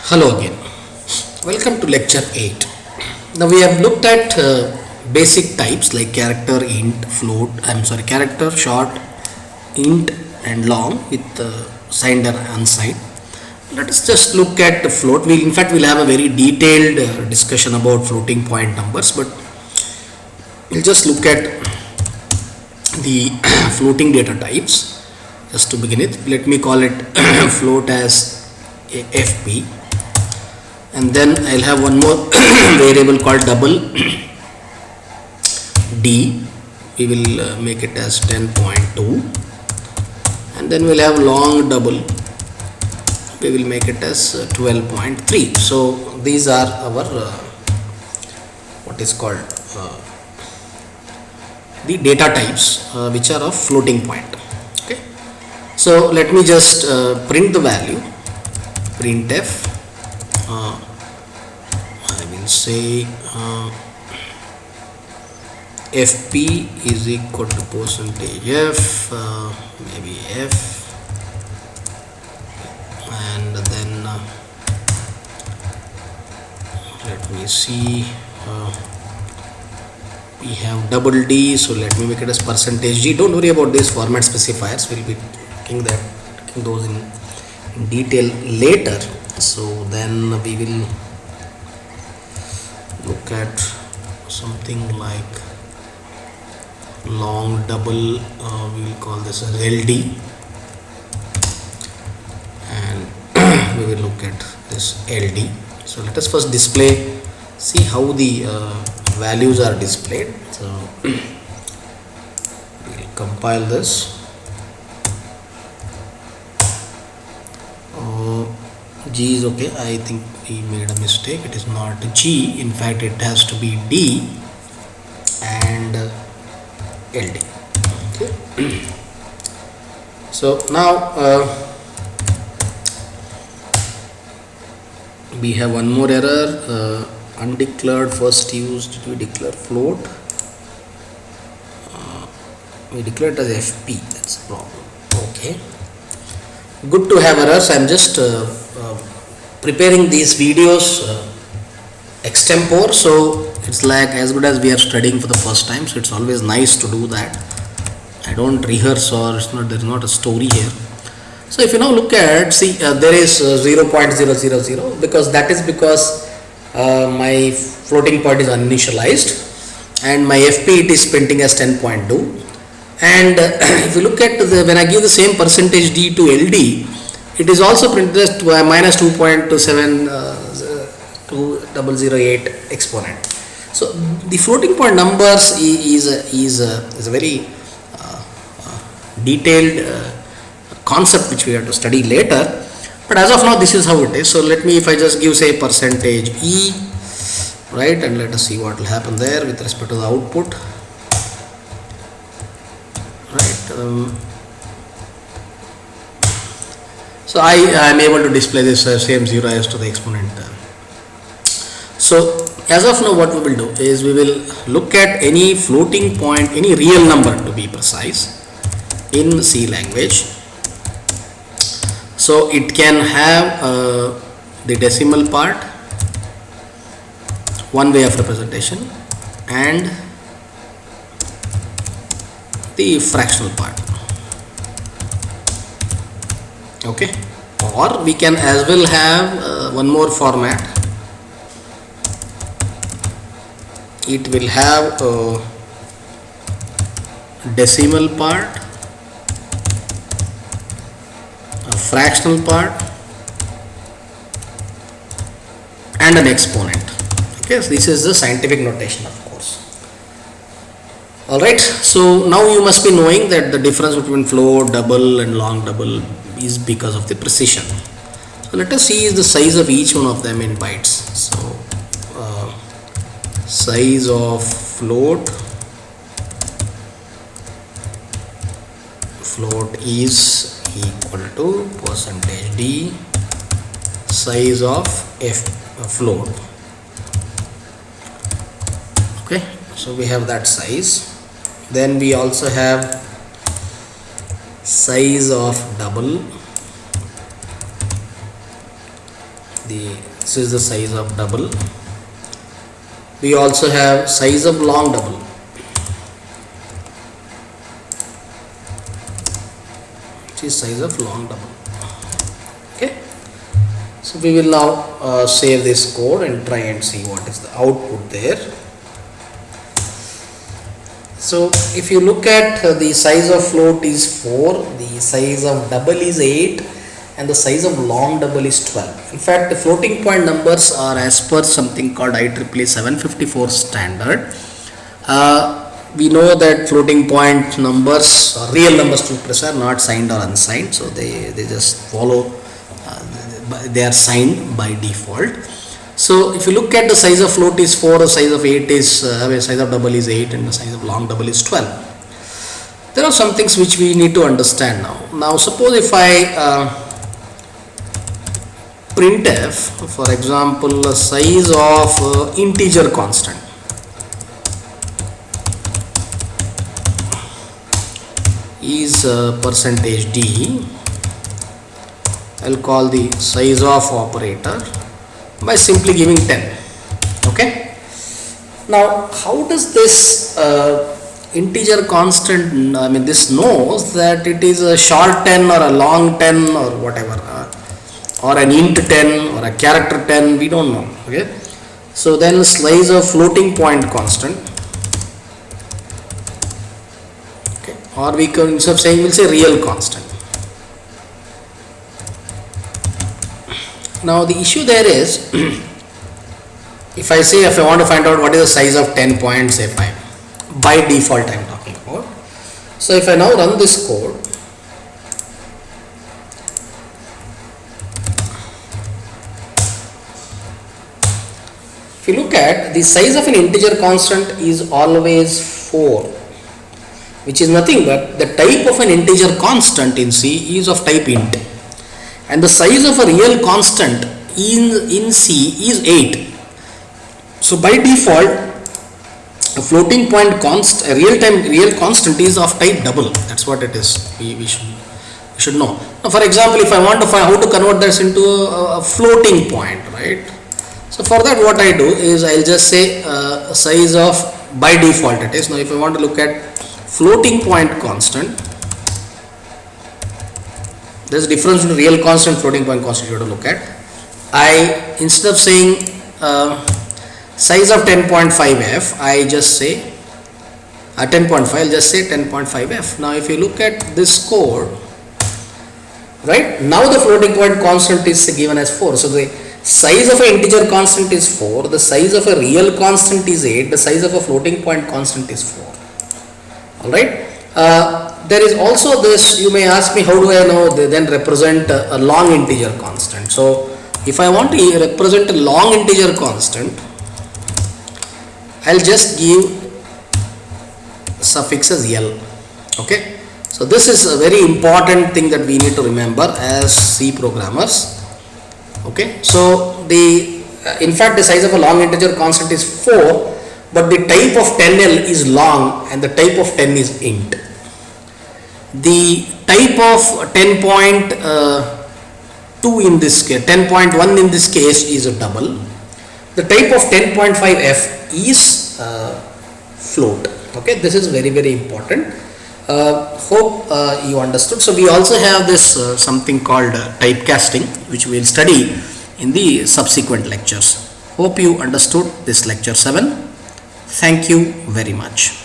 Hello again. Welcome to lecture 8. Now we have looked at basic types like character, int, float, character, short, int and long with signed or unsigned. Let us just look at the float. In fact we'll have a very detailed discussion about floating point numbers, but we'll just look at the floating data types. Just to begin it, let me call it float as FP, and then I'll have one more variable called double D. We will make it as 10.2, and then we'll have long double. We will make it as 12.3. So these are our what is called the data types which are of floating point. Okay, so let me just print the value. Printf. I will say FP is equal to percentage F, maybe F, and then let me see, we have double D, so let me make it as percentage G. Don't worry about these format specifiers, we'll be taking those in detail later. So then we will look at something like long double. We will call this as LD, and we will look at this LD. So let us first see how the values are displayed. So we will compile this. G is okay. I think we made a mistake. It is not G. In fact, it has to be D and LD. Okay. So now we have one more error. Undeclared first used. Did we declare float? We declared as FP. That's a problem. Okay. Good to have errors. I am just preparing these videos extempore, so it's like as good as we are studying for the first time. So it's always nice to do that. I don't rehearse, or there is not a story here. So if you now look at, there is 0.000, because that is because my floating point is uninitialized, and my FP it is printing as 10.2. And if you look at when I give the same percentage D to LD, it is also printed as minus 2.27008 exponent. So the floating point numbers is a very detailed concept which we have to study later. But as of now, this is how it is. So let me, if I just give say percentage E, right, and let us see what will happen there with respect to the output. Right. So I am able to display this same 0 as to the exponent. So as of now, what we will do is we will look at any floating point, any real number to be precise, in C language. So it can have the decimal part, one way of representation, and the fractional part. Okay, or we can as well have one more format. It will have a decimal part, a fractional part, and an exponent. Okay, so this is the scientific notation, of course. Alright, so now you must be knowing that the difference between float, double and long double is because of the precision. So let us see the size of each one of them in bytes. So size of float is equal to percentage D size of float. Okay, so we have that size. Then we also have size of double this is the size of double. We also have size of long double. Which is size of long double. Okay. So we will now save this code and try and see what is the output there. So if you look at the size of float is 4, the size of double is 8, and the size of long double is 12. In fact, the floating point numbers are as per something called IEEE 754 standard. We know that floating point numbers, or real numbers to be precise, are not signed or unsigned, so they just follow, they are signed by default. So if you look at the size of float is 4, the size of 8 is, size of double is 8, and the size of long double is 12. There are some things which we need to understand now. Now suppose if I printf, for example, the size of integer constant is percentage %d. I'll call the size of operator by simply giving 10. Okay. Now how does this integer constant, I mean this knows that it is a short 10 or a long 10 or whatever, or an int 10 or a character 10, we don't know. Okay. So then size of floating point constant, okay, or we can, instead of saying, we'll say real constant. Now the issue there is if I want to find out what is the size of 10 points, if I by default I am talking about. So if I now run this code, if you look at the size of an integer constant is always 4, which is nothing but the type of an integer constant in C is of type int, and the size of a real constant in C is 8. So by default, a floating point constant, a real constant is of type double. That's what it is. We should know. Now, for example, if I want to find how to convert this into a floating point, right? So for that, what I do is I'll just say size of, by default it is. Now, if I want to look at floating point constant, there's a difference between real constant and floating point constant you have to look at. I, instead of saying size of 10.5f, I just say 10.5, I'll just say 10.5f. Now if you look at this code, right, now the floating point constant is given as 4. So the size of an integer constant is 4, the size of a real constant is 8, the size of a floating point constant is 4. Alright. There is also this, you may ask me, how do I know they then represent a long integer constant? So if I want to represent a long integer constant, I'll just give suffix as L. Okay. So this is a very important thing that we need to remember as C programmers. Okay. So in fact the size of a long integer constant is 4, but the type of 10L is long and the type of 10 is int. The type of 10.2 in this case, 10.1 in this case is a double. The type of 10.5f is float. Okay, this is very, very important. Hope you understood. So we also have this something called typecasting, which we will study in the subsequent lectures. Hope you understood this lecture 7. Thank you very much.